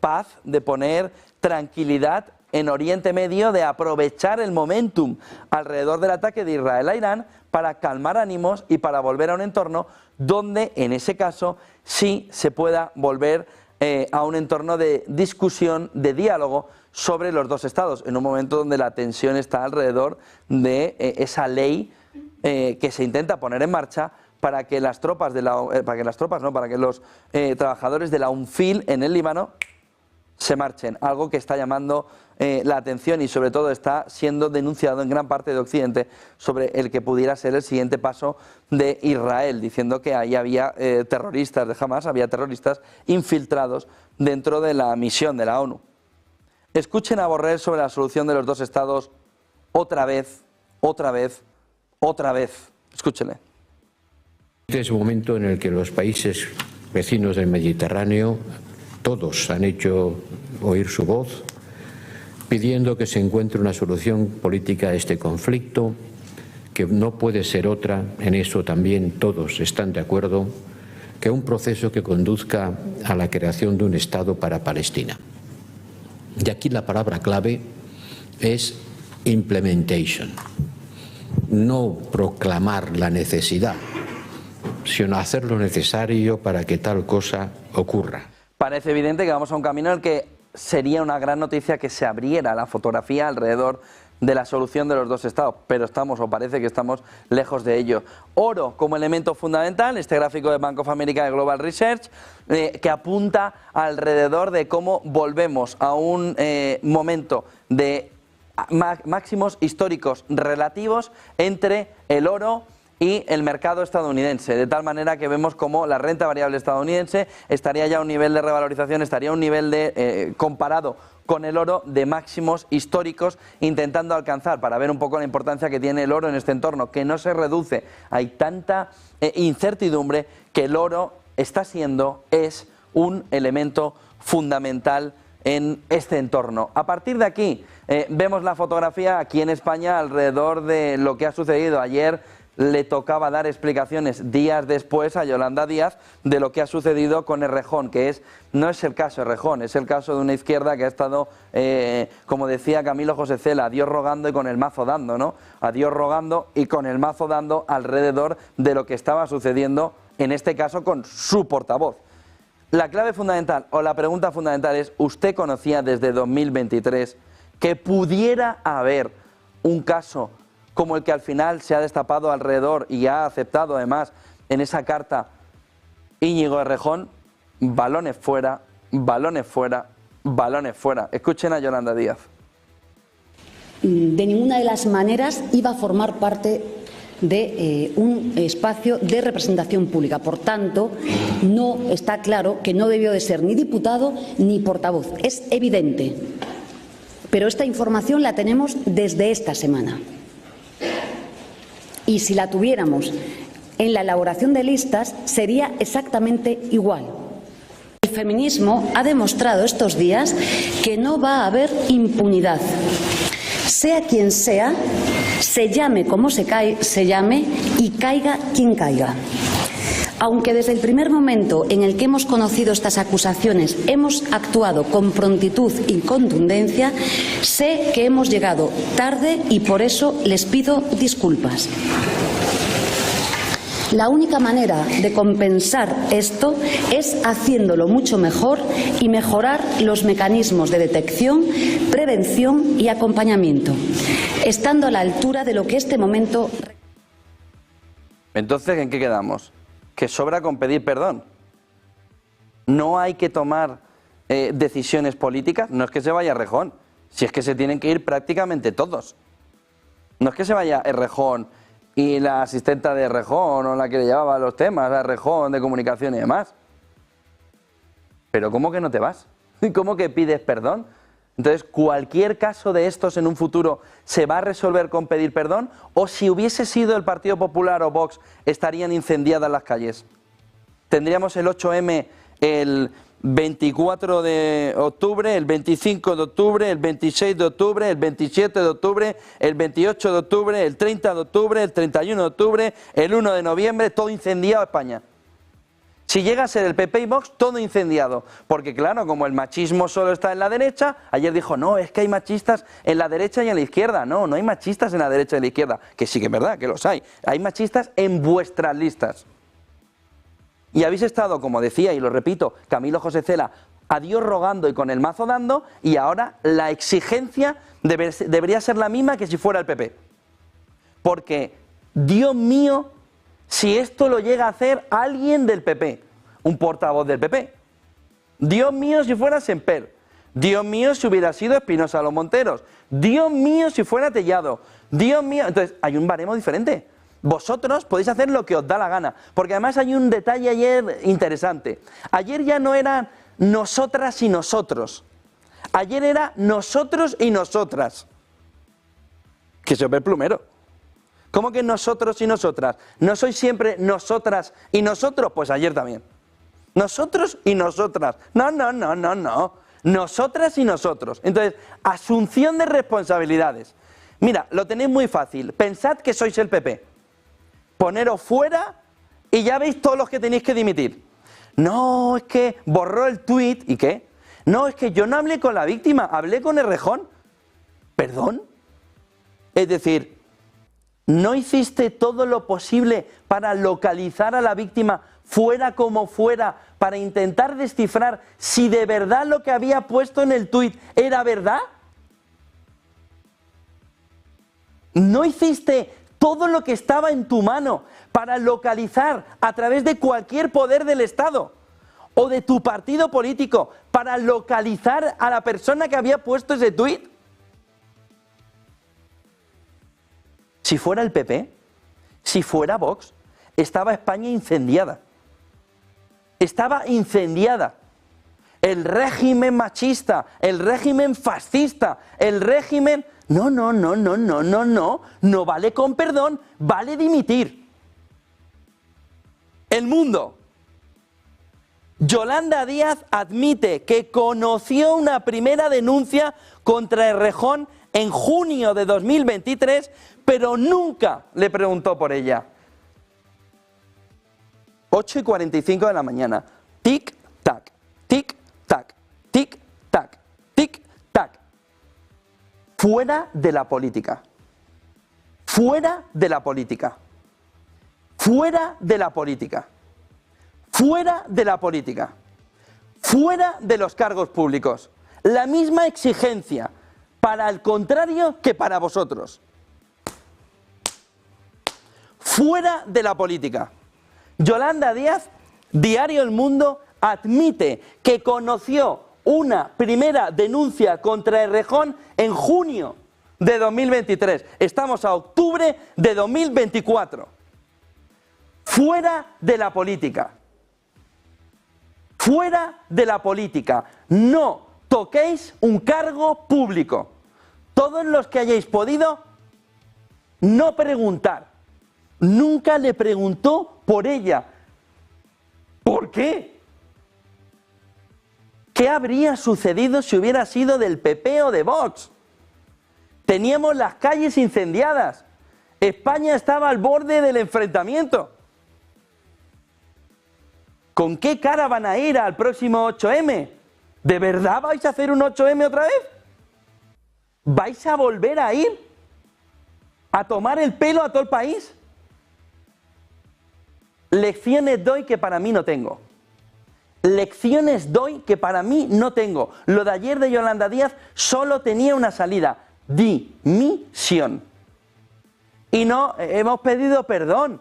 paz, de poner tranquilidad en Oriente Medio, de aprovechar el momentum alrededor del ataque de Israel a Irán para calmar ánimos y para volver a un entorno donde, en ese caso, sí se pueda volver a un entorno de discusión, de diálogo sobre los dos estados, en un momento donde la tensión está alrededor de esa ley que se intenta poner en marcha para que los trabajadores de la UNFIL en el Líbano se marchen, algo que está llamando la atención y sobre todo está siendo denunciado en gran parte de Occidente sobre el que pudiera ser el siguiente paso de Israel, diciendo que ahí había terroristas de Hamas, había terroristas infiltrados dentro de la misión de la ONU. Escuchen a Borrell sobre la solución de los dos estados otra vez. Escúchenle. Este es un momento en el que los países vecinos del Mediterráneo todos han hecho oír su voz, pidiendo que se encuentre una solución política a este conflicto, que no puede ser otra, en eso también todos están de acuerdo, que un proceso que conduzca a la creación de un Estado para Palestina. Y aquí la palabra clave es implementation. No proclamar la necesidad, sino hacer lo necesario para que tal cosa ocurra. Parece evidente que vamos a un camino en el que sería una gran noticia que se abriera la fotografía alrededor de la solución de los dos estados, pero estamos, o parece que estamos, lejos de ello. Oro como elemento fundamental, este gráfico de Bank of America de Global Research, que apunta alrededor de cómo volvemos a un momento de máximos históricos relativos entre el oro y el mercado estadounidense, de tal manera que vemos como la renta variable estadounidense estaría ya a un nivel de revalorización, estaría a un nivel de comparado con el oro de máximos históricos, intentando alcanzar, para ver un poco la importancia que tiene el oro en este entorno, que no se reduce. Hay tanta incertidumbre que el oro está siendo, es un elemento fundamental en este entorno. A partir de aquí, vemos la fotografía aquí en España alrededor de lo que ha sucedido ayer. Le tocaba dar explicaciones días después a Yolanda Díaz de lo que ha sucedido con Errejón, que no es el caso Errejón, es el caso de una izquierda que ha estado, como decía Camilo José Cela, a Dios rogando y con el mazo dando, ¿no? A Dios rogando y con el mazo dando alrededor de lo que estaba sucediendo, en este caso con su portavoz. La clave fundamental, o la pregunta fundamental es, ¿usted conocía desde 2023 que pudiera haber un caso como el que al final se ha destapado alrededor y ha aceptado además en esa carta Íñigo Errejón? Balones fuera, balones fuera, balones fuera. Escuchen a Yolanda Díaz. De ninguna de las maneras iba a formar parte de un espacio de representación pública. Por tanto, no está claro que no debió de ser ni diputado ni portavoz. Es evidente. Pero esta información la tenemos desde esta semana. Y si la tuviéramos en la elaboración de listas, sería exactamente igual. El feminismo ha demostrado estos días que no va a haber impunidad. Sea quien sea, se llame como se llame y caiga quien caiga. Aunque desde el primer momento en el que hemos conocido estas acusaciones hemos actuado con prontitud y contundencia, sé que hemos llegado tarde y por eso les pido disculpas. La única manera de compensar esto es haciéndolo mucho mejor y mejorar los mecanismos de detección, prevención y acompañamiento, estando a la altura de lo que este momento... Entonces, ¿en qué quedamos? Que sobra con pedir perdón. No hay que tomar decisiones políticas. No es que se vaya Errejón, si es que se tienen que ir prácticamente todos. No es que se vaya Errejón y la asistenta de Errejón o la que le llevaba los temas a Errejón de comunicación y demás. Pero ¿cómo que no te vas? ¿Cómo que pides perdón? Entonces, ¿cualquier caso de estos en un futuro se va a resolver con pedir perdón? ¿O si hubiese sido el Partido Popular o Vox, estarían incendiadas las calles? Tendríamos el 8M el 24 de octubre, el 25 de octubre, el 26 de octubre, el 27 de octubre, el 28 de octubre, el 30 de octubre, el 31 de octubre, el 1 de noviembre, todo incendiado España. Si llega a ser el PP y Vox, todo incendiado. Porque claro, como el machismo solo está en la derecha, ayer dijo, no, es que hay machistas en la derecha y en la izquierda. No, no hay machistas en la derecha y en la izquierda. Que sí que es verdad, que los hay. Hay machistas en vuestras listas. Y habéis estado, como decía y lo repito, Camilo José Cela, a Dios rogando y con el mazo dando, y ahora la exigencia debería ser la misma que si fuera el PP. Porque, Dios mío, si esto lo llega a hacer alguien del PP, un portavoz del PP. Dios mío, si fuera Semper. Dios mío, si hubiera sido Espinosa Los Monteros. Dios mío, si fuera Tellado. Dios mío, entonces hay un baremo diferente. Vosotros podéis hacer lo que os da la gana, porque además hay un detalle ayer interesante. Ayer ya no eran nosotras y nosotros. Ayer era nosotros y nosotras. Que se ve el plumero. ¿Cómo que nosotros y nosotras? ¿No sois siempre nosotras y nosotros? Pues ayer también. Nosotros y nosotras. No, no, no, no, no. Nosotras y nosotros. Entonces, asunción de responsabilidades. Mira, lo tenéis muy fácil. Pensad que sois el PP. Poneros fuera y ya veis todos los que tenéis que dimitir. No, es que borró el tuit. ¿Y qué? No, es que yo no hablé con la víctima, hablé con Errejón. ¿Perdón? Es decir, ¿no hiciste todo lo posible para localizar a la víctima fuera como fuera, para intentar descifrar si de verdad lo que había puesto en el tuit era verdad? ¿No hiciste todo lo que estaba en tu mano para localizar a través de cualquier poder del Estado o de tu partido político para localizar a la persona que había puesto ese tuit? Si fuera el PP, Si fuera Vox, estaba España incendiada. Estaba incendiada. El régimen machista, el régimen fascista, el régimen... No vale con perdón, vale dimitir. El Mundo. Yolanda Díaz admite que conoció una primera denuncia contra Errejón en junio de 2023, pero nunca le preguntó por ella. 8:45 de la mañana. Tic, tac, tic, tac, tic, tac, tic, tac. Fuera de la política. Fuera de la política. Fuera de la política. Fuera de la política. Fuera de los cargos públicos. La misma exigencia para el contrario que para vosotros. Fuera de la política. Yolanda Díaz, Diario El Mundo, admite que conoció una primera denuncia contra Errejón en junio de 2023. Estamos a octubre de 2024. Fuera de la política. Fuera de la política. No toquéis un cargo público. Todos los que hayáis podido, no preguntar. Nunca le preguntó por ella. ¿Por qué? ¿Qué habría sucedido si hubiera sido del PP o de Vox? Teníamos las calles incendiadas. España estaba al borde del enfrentamiento. ¿Con qué cara van a ir al próximo 8M? ¿De verdad vais a hacer un 8M otra vez? ¿Vais a volver a ir a tomar el pelo a todo el país? Lecciones doy que para mí no tengo. Lecciones doy que para mí no tengo. Lo de ayer de Yolanda Díaz solo tenía una salida: dimisión. Y no, hemos pedido perdón.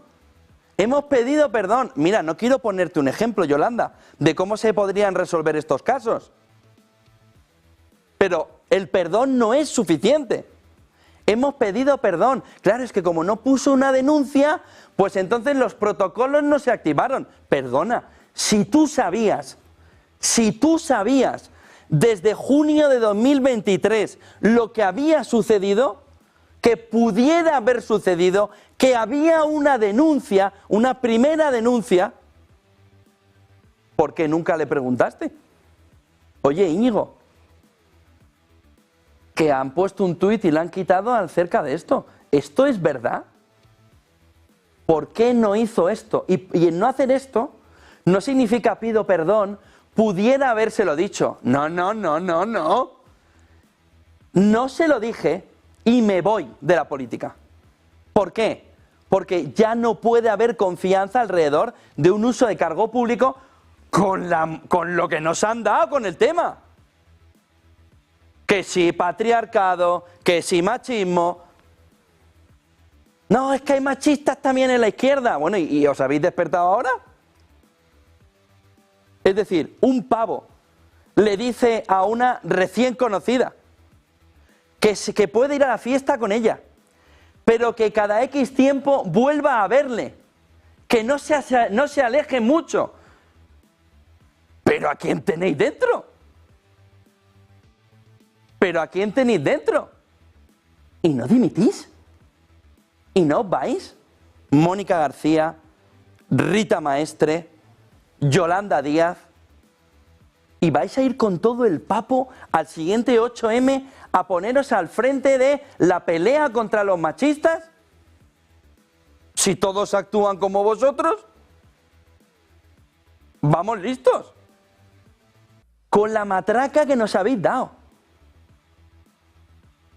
Hemos pedido perdón. Mira, no quiero ponerte un ejemplo, Yolanda, de cómo se podrían resolver estos casos. Pero el perdón no es suficiente. Hemos pedido perdón. Claro, es que como no puso una denuncia, pues entonces los protocolos no se activaron. Perdona, si tú sabías desde junio de 2023 lo que había sucedido, que pudiera haber sucedido, que había una denuncia, una primera denuncia, ¿por qué nunca le preguntaste? Oye, Íñigo, que han puesto un tuit y le han quitado acerca de esto. ¿Esto es verdad? ¿Por qué no hizo esto? Y el no hacer esto no significa pido perdón, pudiera habérselo dicho. No. No se lo dije y me voy de la política. ¿Por qué? Porque ya no puede haber confianza alrededor de un uso de cargo público con lo que nos han dado con el tema. Que si patriarcado, que si machismo. No, es que hay machistas también en la izquierda. Bueno, ¿y os habéis despertado ahora? Es decir, un pavo le dice a una recién conocida que puede ir a la fiesta con ella, pero que cada X tiempo vuelva a verle, que no se aleje mucho. ¿Pero a quién tenéis dentro? ¿Pero a quién tenéis dentro? ¿Y no dimitís? ¿Y no os vais? Mónica García, Rita Maestre, Yolanda Díaz. ¿Y vais a ir con todo el papo al siguiente 8M a poneros al frente de la pelea contra los machistas? Si todos actúan como vosotros. Vamos listos. Con la matraca que nos habéis dado.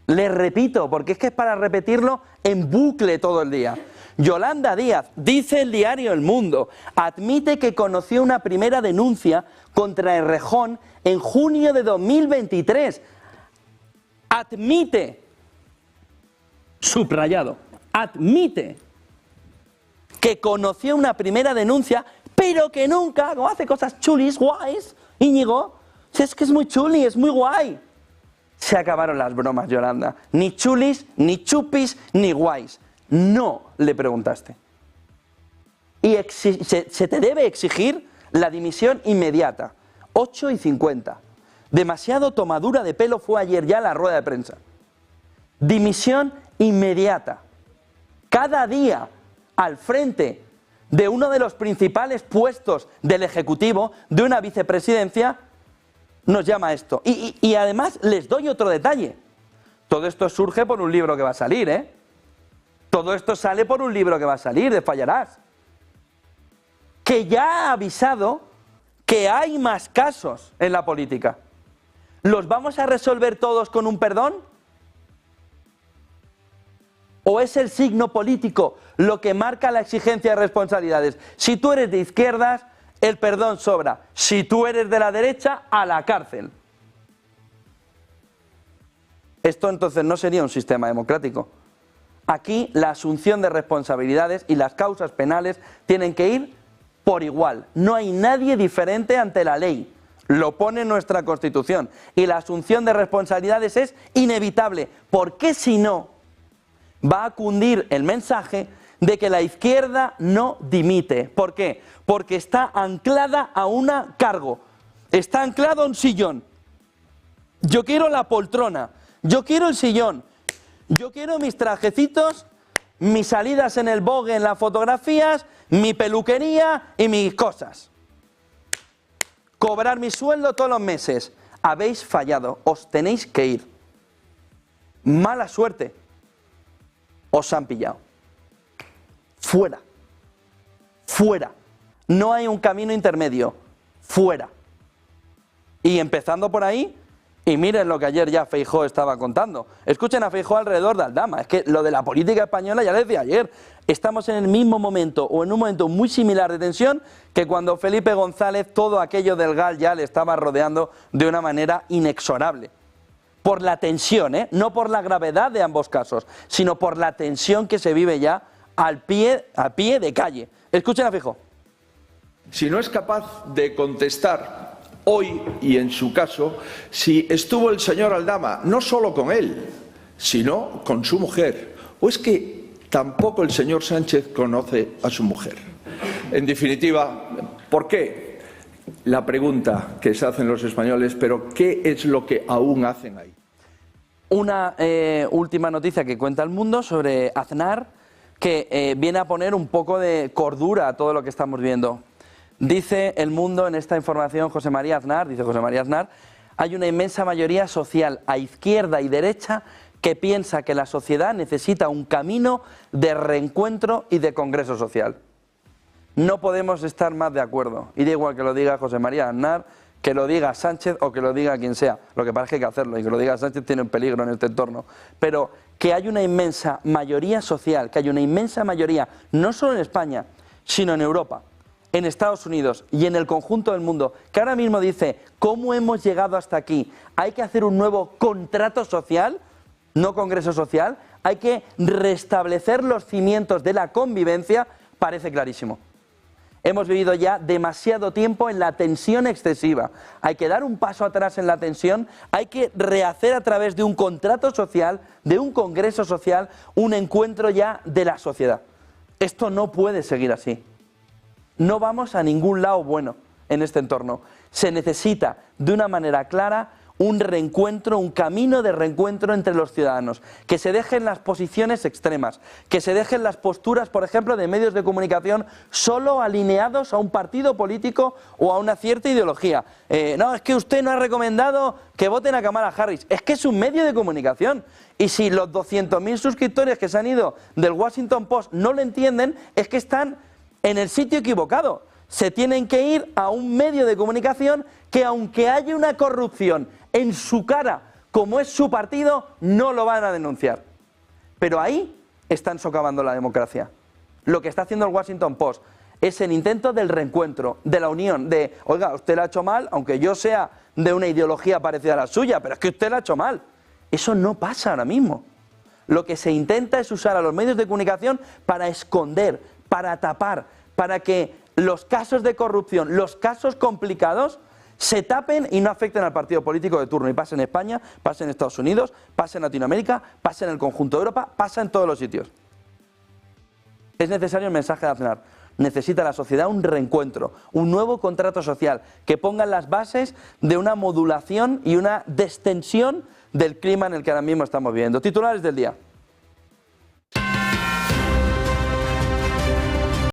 Les repito, porque es que es para repetirlo en bucle todo el día. Yolanda Díaz, dice el diario El Mundo, admite que conoció una primera denuncia contra Errejón en junio de 2023. Admite, subrayado, admite que conoció una primera denuncia, pero que nunca, como hace cosas chulis, guays, Íñigo, si es que es muy chuli, es muy guay. Se acabaron las bromas, Yolanda. Ni chulis, ni chupis, ni guays. No le preguntaste. Y se te debe exigir la dimisión inmediata. 8:50. Demasiado tomadura de pelo fue ayer ya la rueda de prensa. Dimisión inmediata. Cada día al frente de uno de los principales puestos del Ejecutivo, de una vicepresidencia, nos llama esto. Y además les doy otro detalle. Todo esto surge por un libro que va a salir, ¿eh? Todo esto sale por un libro que va a salir, de Fallarás. Que ya ha avisado que hay más casos en la política. ¿Los vamos a resolver todos con un perdón? ¿O es el signo político lo que marca la exigencia de responsabilidades? Si tú eres de izquierdas, el perdón sobra. Si tú eres de la derecha, a la cárcel. Esto entonces no sería un sistema democrático. Aquí la asunción de responsabilidades y las causas penales tienen que ir por igual. No hay nadie diferente ante la ley. Lo pone nuestra Constitución. Y la asunción de responsabilidades es inevitable. Porque si no, va a cundir el mensaje de que la izquierda no dimite. ¿Por qué? Porque está anclada a un cargo. Está anclado a un sillón. Yo quiero la poltrona. Yo quiero el sillón. Yo quiero mis trajecitos, mis salidas en el Vogue, en las fotografías, mi peluquería y mis cosas. Cobrar mi sueldo todos los meses. Habéis fallado, os tenéis que ir. Mala suerte. Os han pillado. Fuera. Fuera. No hay un camino intermedio. Fuera. Y empezando por ahí, y miren lo que ayer ya Feijóo estaba contando. Escuchen a Feijóo alrededor de Aldama. Es que lo de la política española, ya les decía ayer, estamos en el mismo momento o en un momento muy similar de tensión que cuando Felipe González todo aquello del GAL ya le estaba rodeando de una manera inexorable. Por la tensión, no por la gravedad de ambos casos, sino por la tensión que se vive ya a pie de calle. Escuchen a Feijóo. Si no es capaz de contestar hoy, y en su caso, si estuvo el señor Aldama, no solo con él, sino con su mujer, o es que tampoco el señor Sánchez conoce a su mujer. En definitiva, ¿por qué? La pregunta que se hacen los españoles, pero ¿qué es lo que aún hacen ahí? Una última noticia que cuenta El Mundo sobre Aznar, que viene a poner un poco de cordura a todo lo que estamos viendo. Dice El Mundo en esta información, José María Aznar, hay una inmensa mayoría social a izquierda y derecha que piensa que la sociedad necesita un camino de reencuentro y de congreso social. No podemos estar más de acuerdo. Y da igual que lo diga José María Aznar, que lo diga Sánchez o que lo diga quien sea. Lo que pasa es que hay que hacerlo, y que lo diga Sánchez tiene un peligro en este entorno. Pero que hay una inmensa mayoría social, que hay una inmensa mayoría, no solo en España, sino en Europa, en Estados Unidos y en el conjunto del mundo, que ahora mismo dice, ¿cómo hemos llegado hasta aquí? Hay que hacer un nuevo contrato social, no congreso social, hay que restablecer los cimientos de la convivencia, parece clarísimo. Hemos vivido ya demasiado tiempo en la tensión excesiva. Hay que dar un paso atrás en la tensión, hay que rehacer a través de un contrato social, de un congreso social, un encuentro ya de la sociedad. Esto no puede seguir así. No vamos a ningún lado bueno en este entorno. Se necesita de una manera clara un reencuentro, un camino de reencuentro entre los ciudadanos, que se dejen las posiciones extremas, que se dejen las posturas, por ejemplo, de medios de comunicación solo alineados a un partido político o a una cierta ideología. No, es que usted no ha recomendado que voten a Kamala Harris. Es que es un medio de comunicación. Y si los 200.000 suscriptores que se han ido del Washington Post no lo entienden, es que están en el sitio equivocado. Se tienen que ir a un medio de comunicación que, aunque haya una corrupción en su cara, como es su partido, no lo van a denunciar. Pero ahí están socavando la democracia. Lo que está haciendo el Washington Post es el intento del reencuentro, de la unión, de, oiga, usted lo ha hecho mal, aunque yo sea de una ideología parecida a la suya, pero es que usted lo ha hecho mal. Eso no pasa ahora mismo. Lo que se intenta es usar a los medios de comunicación para esconder, para tapar, para que los casos de corrupción, los casos complicados, se tapen y no afecten al partido político de turno. Y pasa en España, pasa en Estados Unidos, pasa en Latinoamérica, pasa en el conjunto de Europa, pasa en todos los sitios. Es necesario el mensaje de Aznar. Necesita la sociedad un reencuentro, un nuevo contrato social que ponga las bases de una modulación y una destensión del clima en el que ahora mismo estamos viviendo. Titulares del día.